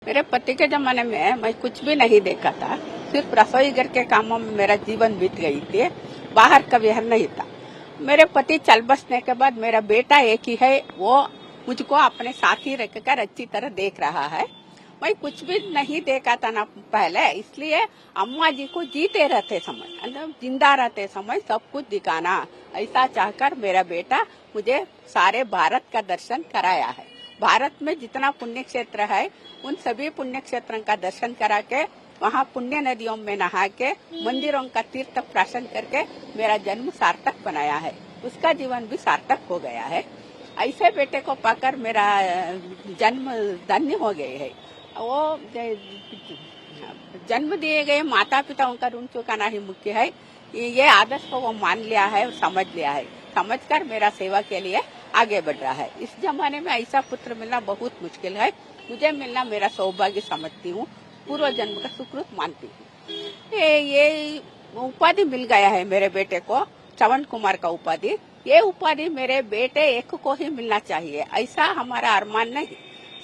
मेरे पति के जमाने में मैं कुछ भी नहीं देखा था। सिर्फ रसोई घर के कामों में मेरा जीवन बीत गई थी। बाहर का विहार नहीं था। मेरे पति चल बसने के बाद मेरा बेटा एक ही है, वो मुझको अपने साथ ही रखकर अच्छी तरह देख रहा है। मैं कुछ भी नहीं देखा था ना पहले, इसलिए अम्मा जी को जीते रहते समय, मतलब जिंदा रहते समय सब कुछ दिखाना, ऐसा चाहकर मेरा बेटा मुझे सारे भारत का दर्शन कराया है। भारत में जितना पुण्य क्षेत्र है, उन सभी पुण्य क्षेत्रों का दर्शन करा के, वहाँ पुण्य नदियों में नहा के, मंदिरों का तीर्थ प्राशन करके मेरा जन्म सार्थक बनाया है। उसका जीवन भी सार्थक हो गया है। ऐसे बेटे को पाकर मेरा जन्म धन्य हो गए है। वो जन्म दिए गए माता पिताओं का ऋण चुकाना ही मुख्य है। ये आदर्श को वो मान लिया है और समझ लिया है। समझकर मेरा सेवा के लिए आगे बढ़ रहा है। इस जमाने में ऐसा पुत्र मिलना बहुत मुश्किल है। मुझे मिलना मेरा सौभाग्य समझती हूँ, पूर्व जन्म का सुकृत मानती हूँ। ये उपाधि मिल गया है मेरे बेटे को, श्रवण कुमार का उपाधि। ये उपाधि मेरे बेटे एक को ही मिलना चाहिए, ऐसा हमारा अरमान नहीं।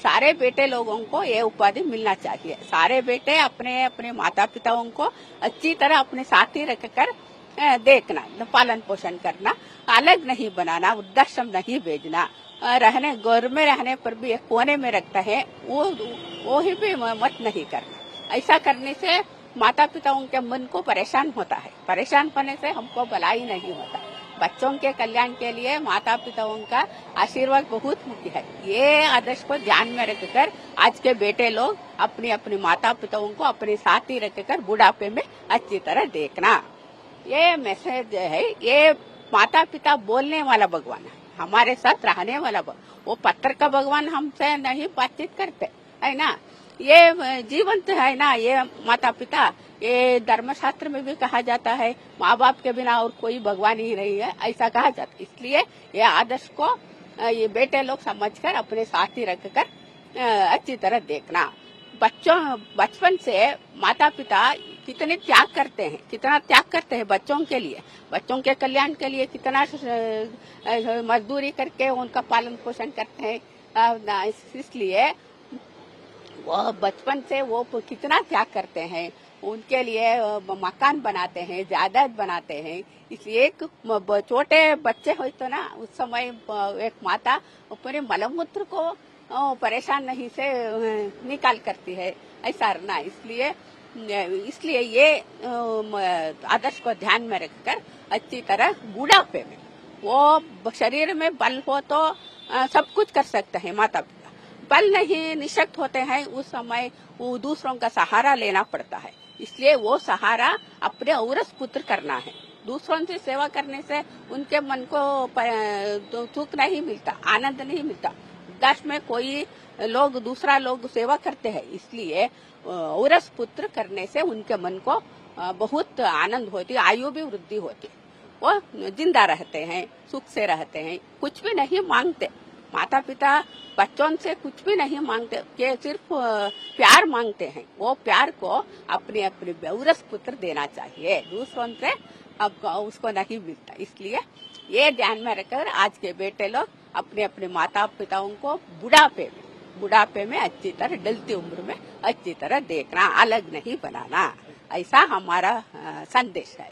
सारे बेटे लोगों को ये उपाधि मिलना चाहिए। सारे बेटे अपने अपने माता पिताओं को अच्छी तरह अपने साथ ही रखकर देखना, पालन पोषण करना, अलग नहीं बनाना, वृद्धाश्रम नहीं भेजना। रहने घर में रहने पर भी एक कोने में रखता है, वो ही भी मत नहीं करना। ऐसा करने से माता पिताओं के मन को परेशान होता है। परेशान होने से हमको भलाई नहीं होता। बच्चों के कल्याण के लिए माता पिताओं का आशीर्वाद बहुत मुख्य है। ये आदर्श को ध्यान में रखकर आज के बेटे लोग अपनी अपनी माता पिताओं को अपने साथ ही रखकर बुढ़ापे में अच्छी तरह देखना। ये मैसेज है। ये माता पिता बोलने वाला भगवान है, हमारे साथ रहने वाला भगवान। वो पत्थर का भगवान हमसे नहीं बातचीत करते है ना। ये जीवंत है ना, ये माता पिता। ये धर्मशास्त्र में भी कहा जाता है, माँ बाप के बिना और कोई भगवान ही नहीं है, ऐसा कहा जाता है। इसलिए ये आदर्श को ये बेटे लोग समझकर अपने साथ ही रखकर अच्छी तरह देखना। बचपन से माता पिता कितने त्याग करते हैं, कितना त्याग करते हैं बच्चों के लिए, बच्चों के कल्याण के लिए कितना मजदूरी करके उनका पालन पोषण करते हैं। इसलिए वो बचपन से वो कितना त्याग करते हैं, उनके लिए मकान बनाते हैं, जायदाद बनाते हैं। इसलिए एक छोटे बच्चे हो तो ना, उस समय एक माता अपने मलमूत्र को परेशान नहीं से निकाल करती है, ऐसा ना। इसलिए ये आदर्श को ध्यान में रखकर अच्छी तरह बुढ़ापे में वो शरीर में बल हो तो सब कुछ कर सकते हैं माता पिता। बल नहीं, निशक्त होते हैं, उस समय वो दूसरों का सहारा लेना पड़ता है। इसलिए वो सहारा अपने औरस पुत्र करना है। दूसरों से सेवा करने से उनके मन को सुख नहीं मिलता, आनंद नहीं मिलता। दश में कोई दूसरा लोग सेवा करते हैं, इसलिए औरस पुत्र करने से उनके मन को बहुत आनंद होती है, आयु भी वृद्धि होती है। वो जिंदा रहते हैं, सुख से रहते हैं, कुछ भी नहीं मांगते। माता पिता बच्चों से कुछ भी नहीं मांगते, कि सिर्फ प्यार मांगते हैं। वो प्यार को अपने अपने औरस पुत्र देना चाहिए, दूसरों से अब उसको नहीं मिलता। इसलिए ये ध्यान में रखकर आज के बेटे लोग अपने अपने माता पिताओं को बुढ़ापे में अच्छी तरह, डलती उम्र में अच्छी तरह देखना, अलग नहीं बनाना, ऐसा हमारा संदेश है।